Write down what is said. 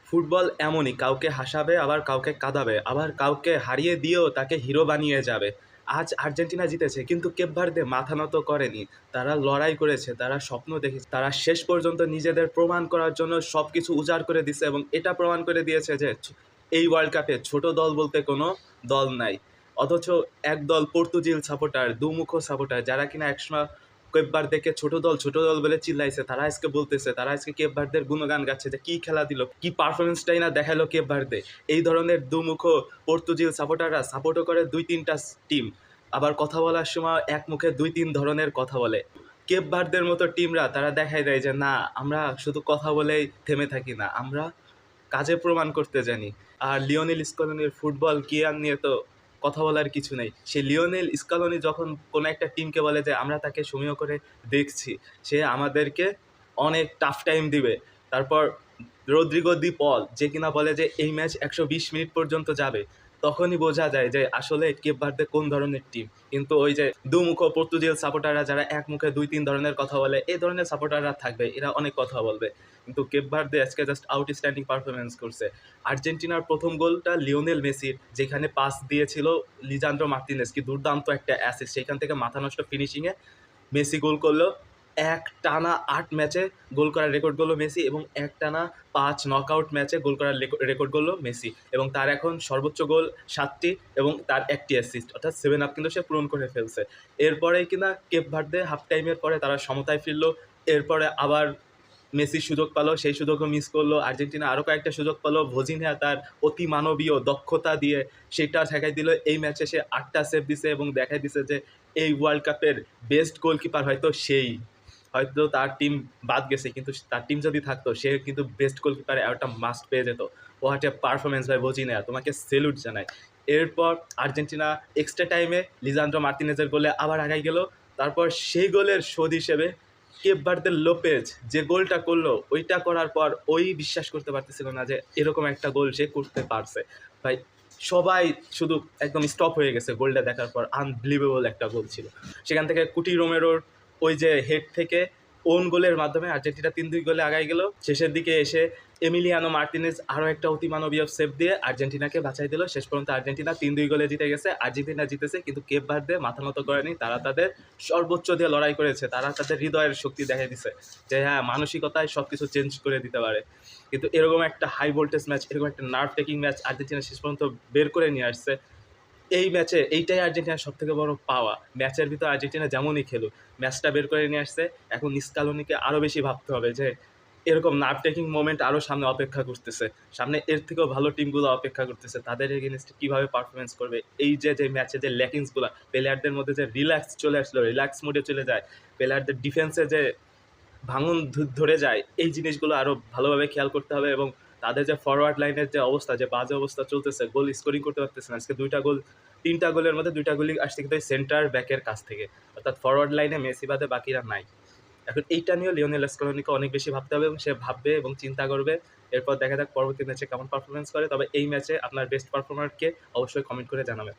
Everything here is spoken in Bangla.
ফুটবল এমনই, কাউকে হাসাবে আবার কাউকে কাঁদাবে, আবার কাউকে হারিয়ে দিয়েও তাকে হিরো বানিয়ে যাবে। আজ আর্জেন্টিনা জিতেছে কিন্তু কেপ ভার্দে মাথা নত করেনি। তারা লড়াই করেছে, তারা স্বপ্ন দেখেছে, তারা শেষ পর্যন্ত নিজেদের প্রমাণ করার জন্য সব কিছু উজাড় করে দিছে এবং এটা প্রমাণ করে দিয়েছে যে এই ওয়ার্ল্ড কাপে ছোট দল বলতে কোনো দল নাই। অথচ একদল পর্তুজিল সাপোর্টার, দুমুখো সাপোর্টার, যারা কিনা একসময় কেপ ভার্দেকে ছোট দল বলে চিল্লাইছে, তারা আজকে বলতেছে, তারা আজকে কেপ ভার্দের গুণগান গাচ্ছে যে কি খেলা দিল, কি পারফরমেন্সটাই না দেখালো কেপ ভার্দে। এই ধরনের দুমুখো পর্তুজিল সাপোর্টাররা সাপোর্টও করে দুই তিনটা টিম, আবার কথা বলার সময় এক মুখে দুই তিন ধরনের কথা বলে। কেপ ভার্দের মতো টিমরা তারা দেখাই দেয় যে না, আমরা শুধু কথা বলেই থেমে থাকি না, আমরা কাজে প্রমাণ করতে জানি। আর লিওনেল স্কলনির ফুটবল গিয়ার নিয়ে তো কথা বলার কিছু নেই। সেই লিওনেল স্কলনি যখন কোনো একটা টিমকে বলে যে আমরা তাকে সমীহ করে দেখছি, সে আমাদেরকে অনেক টাফ টাইম দিবে। তারপর রদ্রিগো দি পল যে কিনা বলে যে এই ম্যাচ 120 মিনিট পর্যন্ত যাবে, তখনই বোঝা যায় যে আসলে কেপ ভার্দে কোন ধরনের টিম। কিন্তু ওই যে দুমুখো পর্তুজিল সাপোর্টাররা যারা এক মুখে দুই তিন ধরনের কথা বলে, এই ধরনের সাপোর্টাররা থাকবে, এরা অনেক কথা বলবে। কিন্তু কেপ ভার্দে আজকে জাস্ট আউটস্ট্যান্ডিং পারফরমেন্স করছে। আর্জেন্টিনার প্রথম গোলটা লিওনেল মেসির, যেখানে পাস দিয়েছিল লিজান্দ্রো মার্তিনেজ, কি দুর্দান্ত একটা অ্যাসিস্ট, সেখান থেকে মাথা নষ্ট ফিনিশিংয়ে মেসি গোল করলো। এক টানা 8 ম্যাচে গোল করার রেকর্ড করলো মেসি, এবং এক টানা 5 নকআউট ম্যাচে গোল করার রেকর্ড করলো মেসি, এবং তার এখন সর্বোচ্চ গোল 7টি এবং তার 1টি অ্যাসিস্ট, অর্থাৎ 7 আপ কিন্তু সে পূরণ করে ফেলছে। এরপরেই কিনা কেপ ভার্দে হাফ টাইমের পরে তারা সমতায় ফিরলো। এরপরে আবার মেসি সুযোগ পালো, সেই সুযোগও মিস করলো। আর্জেন্টিনা আরও কয়েকটা সুযোগ পালো, ভোজিনহা তার অতি মানবীয় দক্ষতা দিয়ে সেটা দেখাই দিল। এই ম্যাচে সে 8টা সেভ দিছে এবং দেখাই দিছে যে এই ওয়ার্ল্ড কাপের বেস্ট গোলকিপার হয়তো সেই, হয়তো তার টিম বাদ গেছে কিন্তু তার টিম যদি থাকতো সে কিন্তু বেস্ট গোলকিপার একটা মাস্ট পেয়ে যেত। What a performance by Vozinha, তোমাকে সেলুট জানাই। এরপর আর্জেন্টিনা এক্সট্রা টাইমে লিজান্দ্রো মার্তিনেজের গোলে আবার আগাই গেল। তারপর সেই গোলের শোধ হিসেবে কেপ ভার্দের লোপেজ যে গোলটা করলো, ওইটা করার পর ওই বিশ্বাস করতে পারতেছিল না যে এরকম একটা গোল সে করতে পারছে। ভাই সবাই শুধু একদম স্টপ হয়ে গেছে গোলটা দেখার পর, আনবিলিভেবল একটা গোল ছিল। সেখান থেকে কুটি রোমেরোর ওই যে হেড থেকে ওন গোলের মাধ্যমে আর্জেন্টিনা 3-2 গোলে আগাই গেল। শেষের দিকে এসে এমিলিয়ানো মার্টিনেজ আরও একটা অতিমানবীয় সেভ দিয়ে আর্জেন্টিনাকে বাঁচাই দিল। শেষ পর্যন্ত আর্জেন্টিনা 3-2 গোলে জিতে গেছে। আর্জেন্টিনা জিতেছে কিন্তু কেপ ভার্দে মাথা নত করেনি, তারা তাদের সর্বোচ্চ দিয়ে লড়াই করেছে, তারা তাদের হৃদয়ের শক্তি দেখাই দিছে যে হ্যাঁ, মানসিকতায় সব কিছু চেঞ্জ করে দিতে পারে। কিন্তু এরকম একটা হাই ভোল্টেজ ম্যাচ, এরকম একটা নার্ভ টেকিং ম্যাচ আর্জেন্টিনা শেষ পর্যন্ত বের করে নিয়ে আসছে। এই ম্যাচে এইটাই আর্জেন্টিনার সবথেকে বড় পাওয়া। ম্যাচের ভিতর আর্জেন্টিনা যেমনই খেলুক, ম্যাচটা বের করে নিয়ে আসছে। এখন স্কালোনিকে আরও বেশি ভাবতে হবে যে এরকম নার্ভ টেকিং মোমেন্ট আরও সামনে অপেক্ষা করতেছে, সামনে এর থেকেও ভালো টিমগুলো অপেক্ষা করতেছে, তাদের এগেনস্টে কীভাবে পারফরমেন্স করবে। এই যে ম্যাচে যে ল্যাকিংসগুলো, প্লেয়ারদের মধ্যে যে রিল্যাক্স চলে আসলো, রিল্যাক্স মোডে চলে যায়, প্লেয়ারদের ডিফেন্সে যে ভাঙন ধরে যায়, এই জিনিসগুলো আরও ভালোভাবে খেয়াল করতে হবে। এবং তাদের যে ফরওয়ার্ড লাইনের যে অবস্থা, যে বাজে অবস্থা চলতেছে, গোল স্কোরিং করতে পারতেছে না। আজকে 3টা গোলের মধ্যে 2টা গোলই আসছে কিন্তু সেন্টার ব্যাকের কাছ থেকে, অর্থাৎ ফরওয়ার্ড লাইনে মেসি বাদে বাকিরা নাই। এখন এইটা নিয়েও লিওনেল স্কলোনিকে অনেক বেশি ভাবতে হবে এবং সে ভাববে এবং চিন্তা করবে। এরপর দেখা যাক পরবর্তী ম্যাচে কেমন পারফরমেন্স করে। তবে এই ম্যাচে আপনার বেস্ট পারফর্মারকে অবশ্যই কমেন্ট করে জানাবেন।